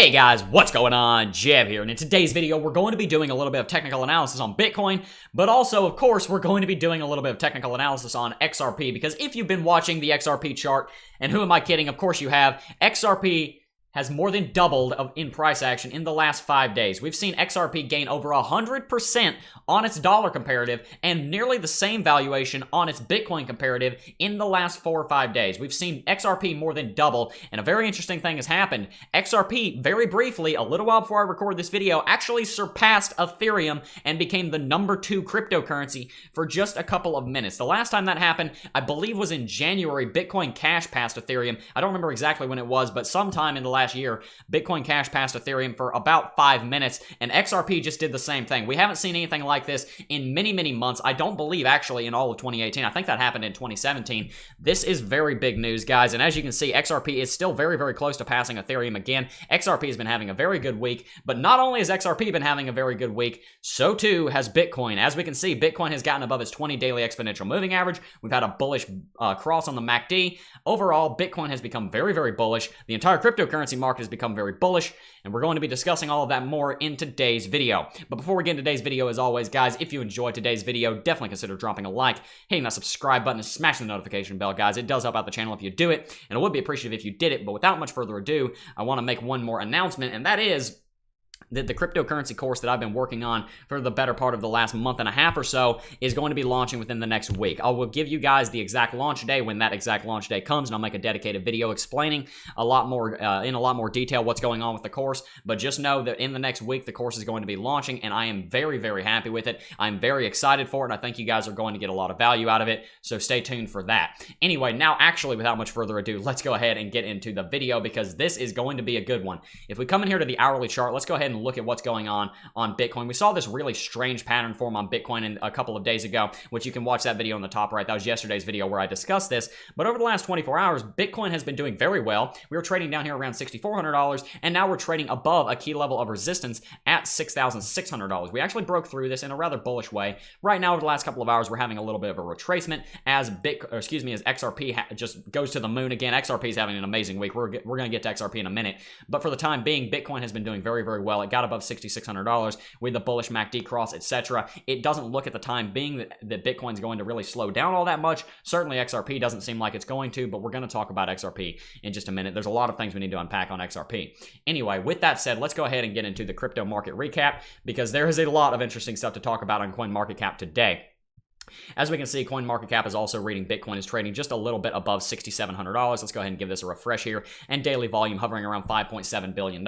Hey guys, what's going on? Jeb here, and in today's video, we're going to be doing a little bit of technical analysis on Bitcoin, but also, of course, we're going to be doing a little bit of technical analysis on XRP, because if you've been watching the XRP chart, and who am I kidding? Of course you have, XRP has more than doubled in price action in the last 5 days. We've seen XRP gain over 100% on its dollar comparative and nearly the same valuation on its Bitcoin comparative in the last 4 or 5 days. We've seen XRP more than double, and a very interesting thing has happened. XRP, very briefly, a little while before I record this video, actually surpassed Ethereum and became the #2 cryptocurrency for just a couple of minutes. The last time that happened, I believe, was in January. Bitcoin Cash passed Ethereum. I don't remember exactly when it was, but sometime in the last year, Bitcoin Cash passed Ethereum for about 5 minutes, and XRP just did the same thing. We haven't seen anything like this in many, many months. I don't believe, actually, in all of 2018. I think that happened in 2017. This is very big news, guys, and as you can see, XRP is still very, very close to passing Ethereum again. XRP has been having a very good week, but not only has XRP been having a very good week, so too has Bitcoin. As we can see, Bitcoin has gotten above its 20 daily exponential moving average. We've had a bullish cross on the MACD. Overall, Bitcoin has become very, very bullish. The entire cryptocurrency market has become very bullish, and we're going to be discussing all of that more in today's video. But before we get into today's video, as always, guys, if you enjoyed today's video, definitely consider dropping a like, hitting that subscribe button, and smashing the notification bell, guys. It does help out the channel if you do it, and I would be appreciative if you did it. But without much further ado, I want to make one more announcement, and that is that the cryptocurrency course that I've been working on for the better part of the last month and a half or so is going to be launching within the next week. I will give you guys the exact launch day when that exact launch day comes, and I'll make a dedicated video explaining a lot more in a lot more detail what's going on with the course. But just know that in the next week, the course is going to be launching, and I am very, very happy with it. I'm very excited for it, and I think you guys are going to get a lot of value out of it, so stay tuned for that. Anyway, now actually, without much further ado, let's go ahead and get into the video, because this is going to be a good one. If we come in here to the hourly chart, let's go ahead and look at what's going on Bitcoin. We saw this really strange pattern form on Bitcoin a couple of days ago, which you can watch that video on the top right. That was yesterday's video where I discussed this. But over the last 24 hours, Bitcoin has been doing very well. We were trading down here around $6,400, and now we're trading above a key level of resistance at $6,600. We actually broke through this in a rather bullish way. Right now, over the last couple of hours, we're having a little bit of a retracement as XRP just goes to the moon again. XRP is having an amazing week. We're going to get to XRP in a minute. But for the time being, Bitcoin has been doing very, very well. It got above $6,600 with the bullish MACD cross, etc. It doesn't look at the time being that Bitcoin's going to really slow down all that much. Certainly XRP doesn't seem like it's going to, but we're going to talk about XRP in just a minute. There's a lot of things we need to unpack on XRP. Anyway, with that said, let's go ahead and get into the crypto market recap, because there is a lot of interesting stuff to talk about on CoinMarketCap today. As we can see, CoinMarketCap is also reading Bitcoin is trading just a little bit above $6,700. Let's go ahead and give this a refresh here. And daily volume hovering around $5.7 billion.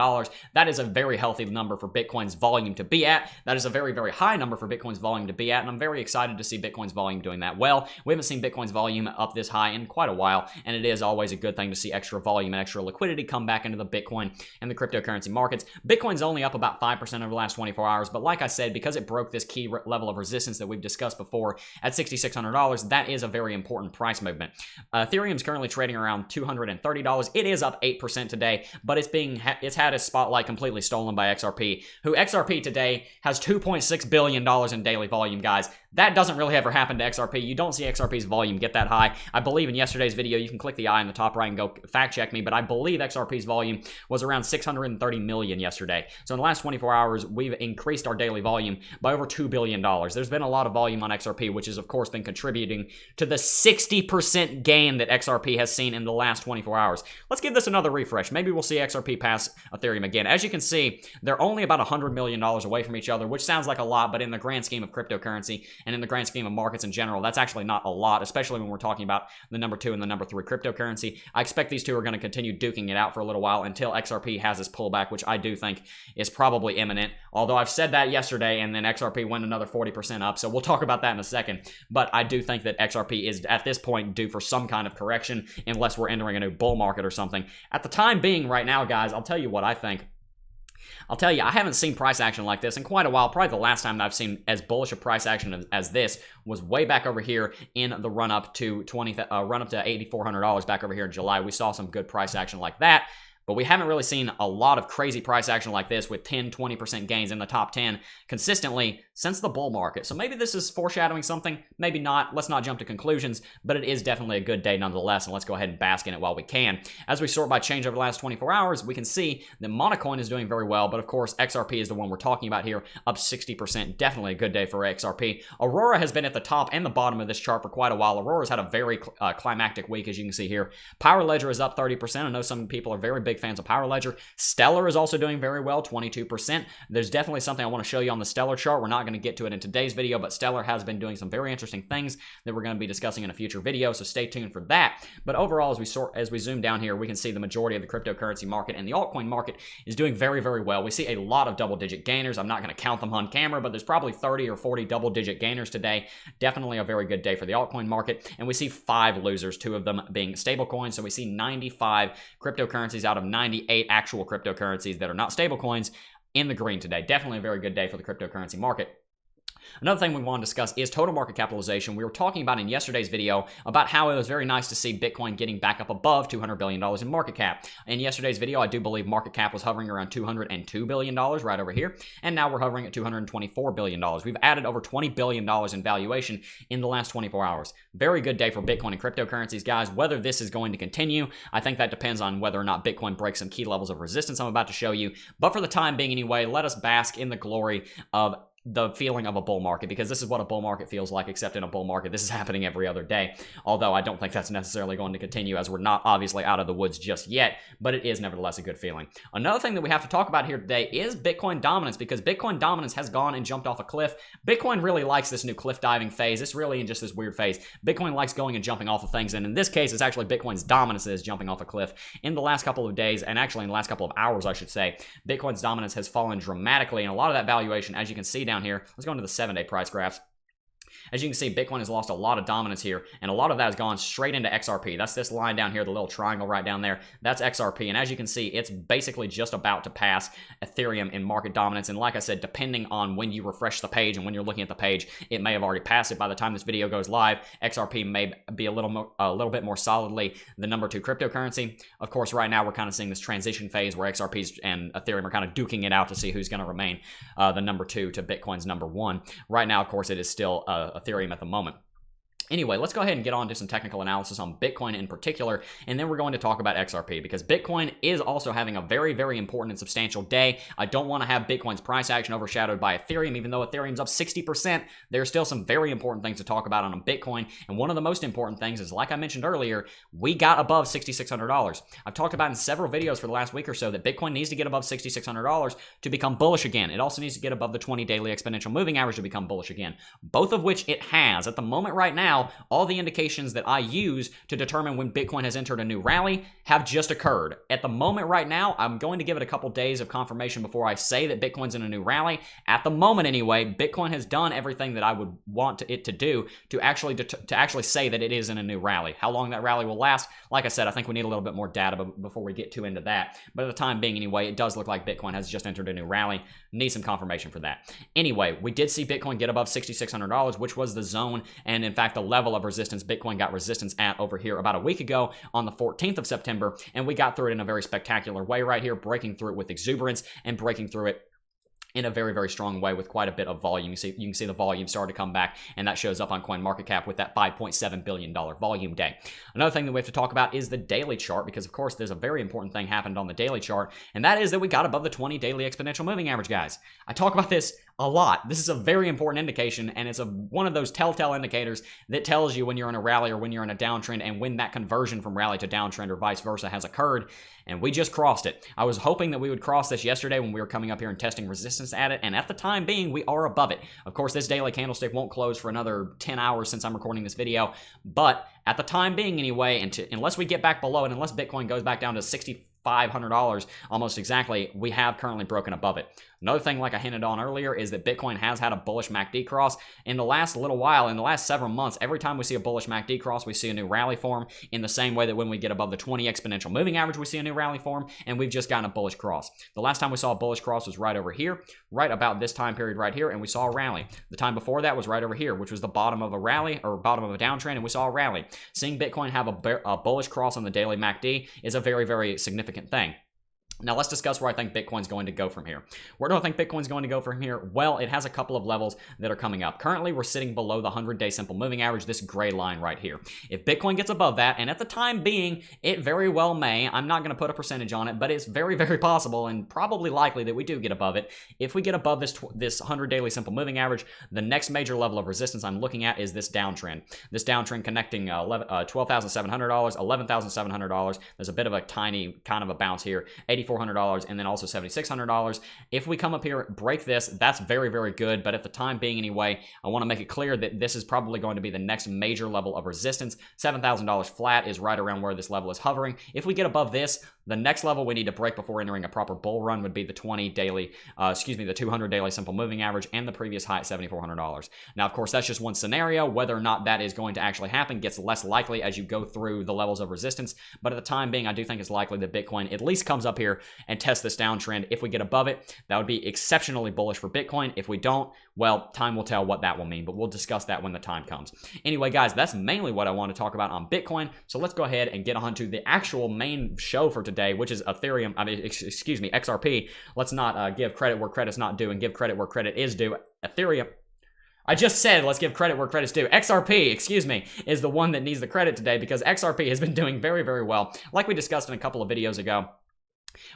That is a very healthy number for Bitcoin's volume to be at. That is a very, very high number for Bitcoin's volume to be at. And I'm very excited to see Bitcoin's volume doing that well. We haven't seen Bitcoin's volume up this high in quite a while. And it is always a good thing to see extra volume and extra liquidity come back into the Bitcoin and the cryptocurrency markets. Bitcoin's only up about 5% over the last 24 hours. But like I said, because it broke this key level of resistance that we've discussed before, at $6,600, that is a very important price movement. Ethereum is currently trading around $230. It is up 8% today, but it's had its spotlight completely stolen by XRP, who XRP today has $2.6 billion in daily volume, guys. That doesn't really ever happen to XRP. You don't see XRP's volume get that high. I believe in yesterday's video, you can click the I in the top right and go fact check me, but I believe XRP's volume was around 630 million yesterday. So in the last 24 hours, we've increased our daily volume by over $2 billion. There's been a lot of volume on XRP, which has, of course, been contributing to the 60% gain that XRP has seen in the last 24 hours. Let's give this another refresh. Maybe we'll see XRP pass Ethereum again. As you can see, they're only about $100 million away from each other, which sounds like a lot, but in the grand scheme of cryptocurrency and in the grand scheme of markets in general, that's actually not a lot, especially when we're talking about the #2 and the #3 cryptocurrency. I expect these two are going to continue duking it out for a little while until XRP has this pullback, which I do think is probably imminent. Although I've said that yesterday, and then XRP went another 40% up, so we'll talk about that in a second. But I do think that XRP is, at this point, due for some kind of correction, unless we're entering a new bull market or something. At the time being right now, guys, I'll tell you what I think. I'll tell you, I haven't seen price action like this in quite a while. Probably the last time that I've seen as bullish a price action as this was way back over here in the run up to $8,400 back over here in July. We saw some good price action like that. But we haven't really seen a lot of crazy price action like this with 10, 20% gains in the top 10 consistently since the bull market. So maybe this is foreshadowing something, maybe not. Let's not jump to conclusions, but it is definitely a good day nonetheless, and let's go ahead and bask in it while we can. As we sort by change over the last 24 hours, we can see that Monocoin is doing very well, but of course XRP is the one we're talking about here, up 60%. Definitely a good day for XRP. Aurora has been at the top and the bottom of this chart for quite a while. Aurora's had a very climactic week, as you can see here. Power Ledger is up 30%. I know some people are very big fans of Power Ledger. Stellar is also doing very well, 22%. There's definitely something I want to show you on the Stellar chart. We're not going to get to it in today's video, but Stellar has been doing some very interesting things that we're going to be discussing in a future video, so stay tuned for that. But overall, as we zoom down here, we can see the majority of the cryptocurrency market and the altcoin market is doing very, very well. We see a lot of double-digit gainers. I'm not going to count them on camera, but there's probably 30 or 40 double-digit gainers today. Definitely a very good day for the altcoin market. And we see 5 losers, 2 of them being stablecoins. So we see 95 cryptocurrencies out of 98 actual cryptocurrencies that are not stablecoins in the green today. Definitely a very good day for the cryptocurrency market. Another thing we want to discuss is total market capitalization. We were talking about in yesterday's video about how it was very nice to see Bitcoin getting back up above $200 billion in market cap. In yesterday's video, I do believe market cap was hovering around $202 billion right over here, and now we're hovering at $224 billion. We've added over $20 billion in valuation in the last 24 hours. Very good day for Bitcoin and cryptocurrencies, guys. Whether this is going to continue, I think that depends on whether or not Bitcoin breaks some key levels of resistance I'm about to show you. But for the time being anyway, let us bask in the glory of the feeling of a bull market, because this is what a bull market feels like, except in a bull market this is happening every other day. Although I don't think that's necessarily going to continue, as we're not obviously out of the woods just yet, but it is nevertheless a good feeling. Another thing that we have to talk about here today is Bitcoin dominance, because Bitcoin dominance has gone and jumped off a cliff. Bitcoin really likes this new cliff diving phase. It's really in just this weird phase. Bitcoin likes going and jumping off of things, and in this case it's actually Bitcoin's dominance that is jumping off a cliff. In the last couple of days, and actually in the last couple of hours I should say, Bitcoin's dominance has fallen dramatically, and a lot of that valuation, as you can see down here, let's go into the 7-day price graphs. As you can see, Bitcoin has lost a lot of dominance here, and a lot of that has gone straight into XRP. That's this line down here, the little triangle right down there. That's XRP, and as you can see, it's basically just about to pass Ethereum in market dominance, and like I said, depending on when you refresh the page and when you're looking at the page, it may have already passed it by the time this video goes live. XRP may be a little bit more solidly the number 2 cryptocurrency. Of course, right now we're kind of seeing this transition phase where XRP and Ethereum are kind of duking it out to see who's going to remain the number 2 to Bitcoin's number 1. Right now, of course, it is still Ethereum at the moment. Anyway, let's go ahead and get on to some technical analysis on Bitcoin in particular, and then we're going to talk about XRP, because Bitcoin is also having a very, very important and substantial day. I don't want to have Bitcoin's price action overshadowed by Ethereum. Even though Ethereum's up 60%, there's still some very important things to talk about on Bitcoin, and one of the most important things is, like I mentioned earlier, we got above $6,600. I've talked about in several videos for the last week or so that Bitcoin needs to get above $6,600 to become bullish again. It also needs to get above the 20 daily exponential moving average to become bullish again, both of which it has. At the moment right now, all the indications that I use to determine when Bitcoin has entered a new rally have just occurred. At the moment right now, I'm going to give it a couple days of confirmation before I say that Bitcoin's in a new rally. At the moment anyway, Bitcoin has done everything that I would want it to do to actually say that it is in a new rally. How long that rally will last, like I said, I think we need a little bit more data before we get too into that. But at the time being anyway, it does look like Bitcoin has just entered a new rally. Need some confirmation for that. Anyway, we did see Bitcoin get above $6,600, which was the zone, and in fact the level of resistance Bitcoin got resistance at over here about a week ago on the 14th of September, and we got through it in a very spectacular way right here, breaking through it with exuberance and breaking through it in a very, very strong way with quite a bit of volume. You can see the volume started to come back, and that shows up on CoinMarketCap with that $5.7 billion volume day. Another thing that we have to talk about is the daily chart, because of course there's a very important thing happened on the daily chart, and that is that we got above the 20 daily exponential moving average, guys. I talk about this a lot. This is a very important indication, and it's one of those telltale indicators that tells you when you're in a rally or when you're in a downtrend, and when that conversion from rally to downtrend or vice versa has occurred, and we just crossed it. I was hoping that we would cross this yesterday when we were coming up here and testing resistance at it, and at the time being, we are above it. Of course, this daily candlestick won't close for another 10 hours since I'm recording this video, but at the time being anyway, unless we get back below it, unless Bitcoin goes back down to $6,500 almost exactly, we have currently broken above it. Another thing, like I hinted on earlier, is that Bitcoin has had a bullish MACD cross in the last little while. In the last several months, every time we see a bullish MACD cross, we see a new rally form, in the same way that when we get above the 20 exponential moving average, we see a new rally form, and we've just gotten a bullish cross. The last time we saw a bullish cross was right over here, right about this time period right here, and we saw a rally. The time before that was right over here, which was the bottom of a rally, or bottom of a downtrend, and we saw a rally. Seeing Bitcoin have a bullish cross on the daily MACD is a very, very significant thing. Now let's discuss where I think Bitcoin's going to go from here. Where do I think Bitcoin's going to go from here? Well, it has a couple of levels that are coming up. Currently, we're sitting below the 100-day simple moving average, this gray line right here. If Bitcoin gets above that, and at the time being, it very well may, I'm not going to put a percentage on it, but it's very, very possible and probably likely that we do get above it. If we get above this 100 daily simple moving average, the next major level of resistance I'm looking at is this downtrend. This downtrend connecting $12,700, $11,700. There's a bit of a tiny kind of a bounce here. $8,400 and then also $7,600. If we come up here, break this, that's very, very good. But at the time being anyway, I want to make it clear that this is probably going to be the next major level of resistance. $7,000 flat is right around where this level is hovering. If we get above this, the next level we need to break before entering a proper bull run would be the 200 daily simple moving average and the previous high at $7,400. Now, of course, that's just one scenario. Whether or not that is going to actually happen gets less likely as you go through the levels of resistance. But at the time being, I do think it's likely that Bitcoin at least comes up here and tests this downtrend. If we get above it, that would be exceptionally bullish for Bitcoin. If we don't, well, time will tell what that will mean, but we'll discuss that when the time comes. Anyway, guys, that's mainly what I want to talk about on Bitcoin. So let's go ahead and get on to the actual main show for today, which is Ethereum. XRP. Let's not give credit where credit's not due and give credit where credit is due. Ethereum. I just said let's give credit where credit's due. XRP, is the one that needs the credit today because XRP has been doing very, very well. Like we discussed in a couple of videos ago,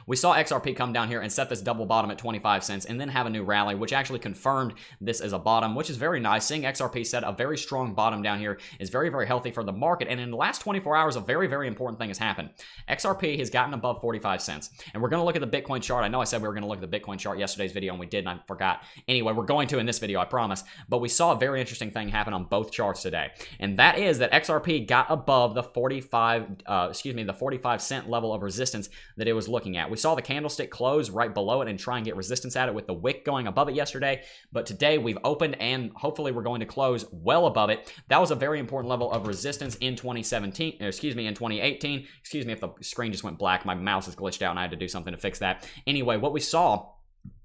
we saw XRP come down here and set this double bottom at 25 cents and then have a new rally, which actually confirmed this as a bottom, which is very nice. Seeing XRP set a very strong bottom down here is very, very healthy for the market. And in the last 24 hours, a very, very important thing has happened. XRP has gotten above 45 cents. And we're going to look at the Bitcoin chart. I know I said we were going to look at the Bitcoin chart yesterday's video and we did, and I forgot. Anyway, we're going to in this video, I promise. But we saw a very interesting thing happen on both charts today. And that is that XRP got above the 45 cent level of resistance that it was looking at. We saw the candlestick close right below it and try and get resistance at it with the wick going above it yesterday. But today we've opened and hopefully we're going to close well above it. That was a very important level of resistance in 2018. Excuse me if the screen just went black. My mouse is glitched out and I had to do something to fix that. Anyway, what we saw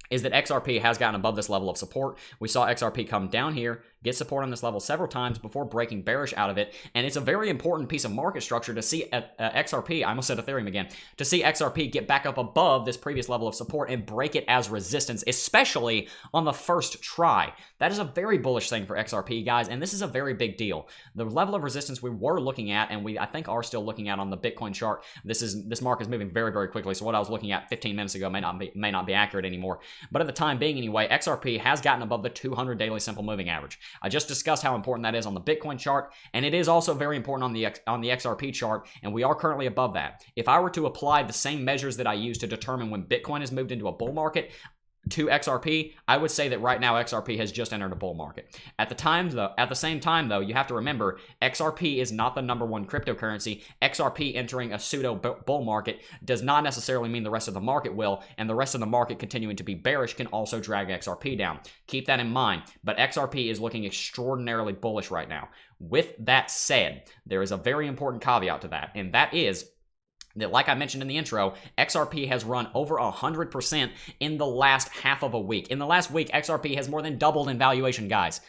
is that XRP has gotten above this level of support. We saw XRP come down here, get support on this level several times before breaking bearish out of it. And it's a very important piece of market structure to see XRP, I almost said Ethereum again, to see XRP get back up above this previous level of support and break it as resistance, especially on the first try. That is a very bullish thing for XRP, guys, and this is a very big deal. The level of resistance we were looking at, and I think are still looking at on the Bitcoin chart, this market is moving very, very quickly, so what I was looking at 15 minutes ago may not be accurate anymore. But at the time being anyway, XRP has gotten above the 200 daily simple moving average. I just discussed how important that is on the Bitcoin chart, and it is also very important on the XRP chart, and we are currently above that. If I were to apply the same measures that I use to determine when Bitcoin has moved into a bull market to XRP, I would say that right now XRP has just entered a bull market. At the same time though, you have to remember XRP is not the #1 cryptocurrency. XRP entering a pseudo bull market does not necessarily mean the rest of the market will, and the rest of the market continuing to be bearish can also drag XRP down. Keep that in mind, but XRP is looking extraordinarily bullish right now. With that said, there is a very important caveat to that, and that is that, like I mentioned in the intro, XRP has run over 100% in the last half of a week. In the last week, XRP has more than doubled in valuation, guys.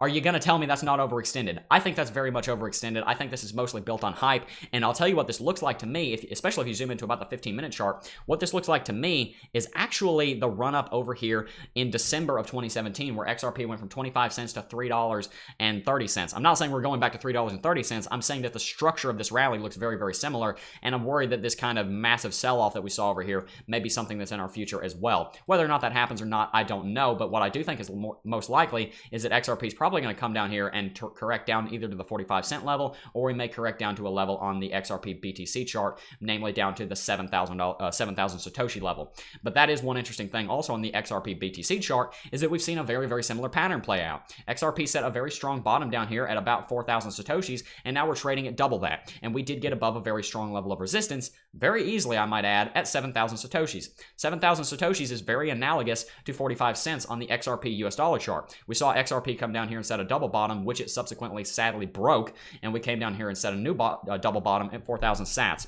Are you going to tell me that's not overextended? I think that's very much overextended. I think this is mostly built on hype. And I'll tell you what this looks like to me, especially if you zoom into about the 15-minute chart. What this looks like to me is actually the run-up over here in December of 2017, where XRP went from 25 cents to $3.30. I'm not saying we're going back to $3.30. I'm saying that the structure of this rally looks very, very similar. And I'm worried that this kind of massive sell-off that we saw over here may be something that's in our future as well. Whether or not that happens or not, I don't know. But what I do think is most likely is that XRP is probably going to come down here and correct down either to the 45 cent level, or we may correct down to a level on the XRP BTC chart, namely down to the 7,000 Satoshi level. But that is one interesting thing also on the XRP BTC chart, is that we've seen a very, very similar pattern play out. XRP set a very strong bottom down here at about 4,000 Satoshis, and now we're trading at double that. And we did get above a very strong level of resistance, very easily, I might add, at 7,000 Satoshis. 7,000 Satoshis is very analogous to 45 cents on the XRP US dollar chart. We saw XRP come down here and set a double bottom, which it subsequently sadly broke, and we came down here and set a new double bottom at 4,000 sats.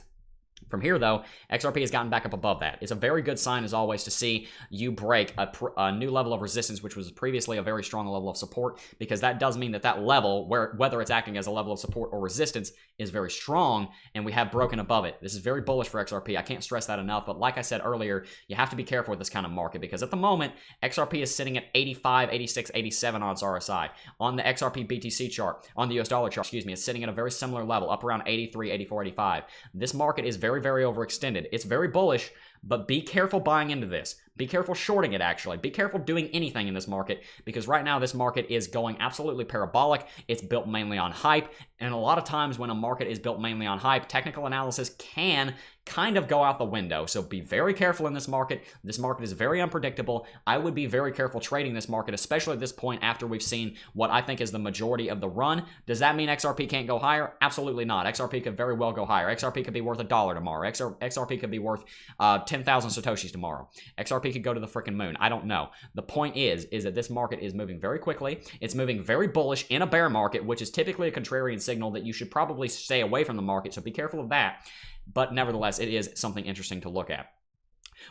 From here, though, XRP has gotten back up above that. It's a very good sign, as always, to see you break a new level of resistance, which was previously a very strong level of support, because that does mean that that level, whether it's acting as a level of support or resistance, is very strong, and we have broken above it. This is very bullish for XRP. I can't stress that enough, but like I said earlier, you have to be careful with this kind of market, because at the moment, XRP is sitting at 85, 86, 87 on its RSI. On the XRP BTC chart, on the US dollar chart, it's sitting at a very similar level, up around 83, 84, 85. This market is very, very overextended. It's very bullish, but be careful buying into this. Be careful shorting it, actually. Be careful doing anything in this market, because right now this market is going absolutely parabolic. It's built mainly on hype, and a lot of times when a market is built mainly on hype, technical analysis can kind of go out the window. So be very careful in this market. This market is very unpredictable. I would be very careful trading this market, especially at this point after we've seen what I think is the majority of the run. Does that mean XRP can't go higher? Absolutely not. XRP could very well go higher. XRP could be worth $1 tomorrow. XRP could be worth 10,000 Satoshis tomorrow. XRP could go to the freaking moon. I don't know. The point is that this market is moving very quickly. It's moving very bullish in a bear market, which is typically a contrarian signal that you should probably stay away from the market. So be careful of that. But nevertheless, it is something interesting to look at.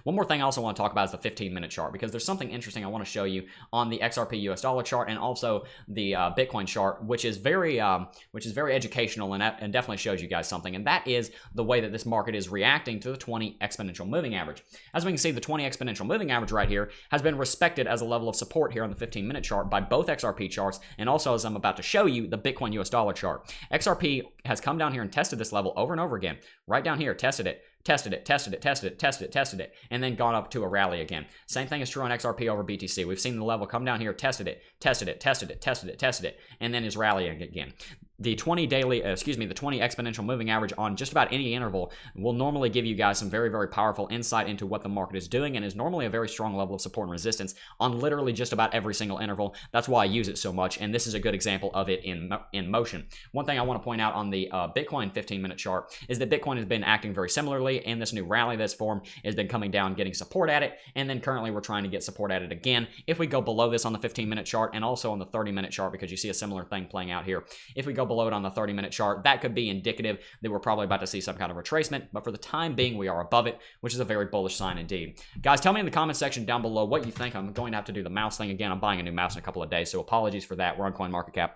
One more thing I also want to talk about is the 15-minute chart, because there's something interesting I want to show you on the XRP US dollar chart and also the Bitcoin chart, which is very educational and definitely shows you guys something. And that is the way that this market is reacting to the 20 exponential moving average. As we can see, the 20 exponential moving average right here has been respected as a level of support here on the 15-minute chart by both XRP charts, and also, as I'm about to show you, the Bitcoin US dollar chart. XRP has come down here and tested this level over and over again. Right down here, tested it, tested it, tested it, tested it, tested it, tested it, and then gone up to a rally again. Same thing is true on XRP over BTC. We've seen the level come down here, tested it, tested it, tested it, tested it, tested it, and then is rallying again. The 20 exponential moving average on just about any interval will normally give you guys some very, very powerful insight into what the market is doing, and is normally a very strong level of support and resistance on literally just about every single interval. That's why I use it so much, and this is a good example of it in motion. One thing I want to point out on the Bitcoin 15-minute chart is that Bitcoin has been acting very similarly, and this new rally that's formed has been coming down, getting support at it, and then currently we're trying to get support at it again. If we go below this on the 15-minute chart and also on the 30-minute chart, because you see a similar thing playing out here, if we go below it on the 30-minute chart, that could be indicative that we're probably about to see some kind of retracement, but for the time being, we are above it, which is a very bullish sign indeed. Guys, tell me in the comment section down below what you think. I'm going to have to do the mouse thing again. I'm buying a new mouse in a couple of days, so apologies for that. We're on CoinMarketCap.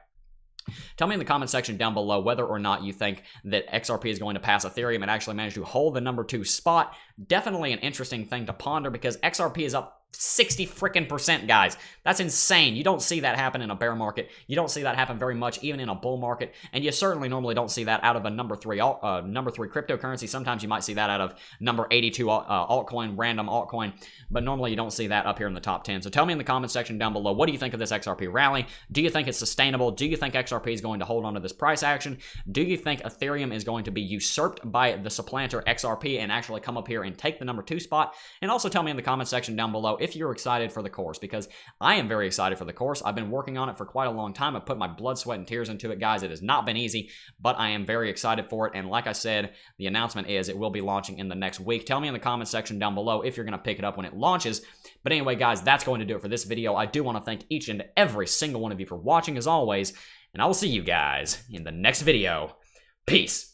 Tell me in the comment section down below whether or not you think that XRP is going to pass Ethereum and actually manage to hold the number 2 spot. Definitely an interesting thing to ponder, because XRP is up 60%, guys. That's insane. You don't see that happen in a bear market. You don't see that happen very much even in a bull market, and you certainly normally don't see that out of a number 3 cryptocurrency. Sometimes you might see that out of number 82 altcoin, random altcoin, but normally you don't see that up here in the top 10. So tell me in the comment section down below, what do you think of this XRP rally? Do you think it's sustainable? Do you think XRP is going to hold on to this price action? Do you think Ethereum is going to be usurped by the supplanter XRP and actually come up here and take the number 2 spot? And also tell me in the comment section down below if you're excited for the course, because I am very excited for the course. I've been working on it for quite a long time. I've put my blood, sweat, and tears into it, guys. It has not been easy, but I am very excited for it. And like I said, the announcement is it will be launching in the next week. Tell me in the comment section down below if you're going to pick it up when it launches. But anyway, guys, that's going to do it for this video. I do want to thank each and every single one of you for watching, as always, and I will see you guys in the next video. Peace.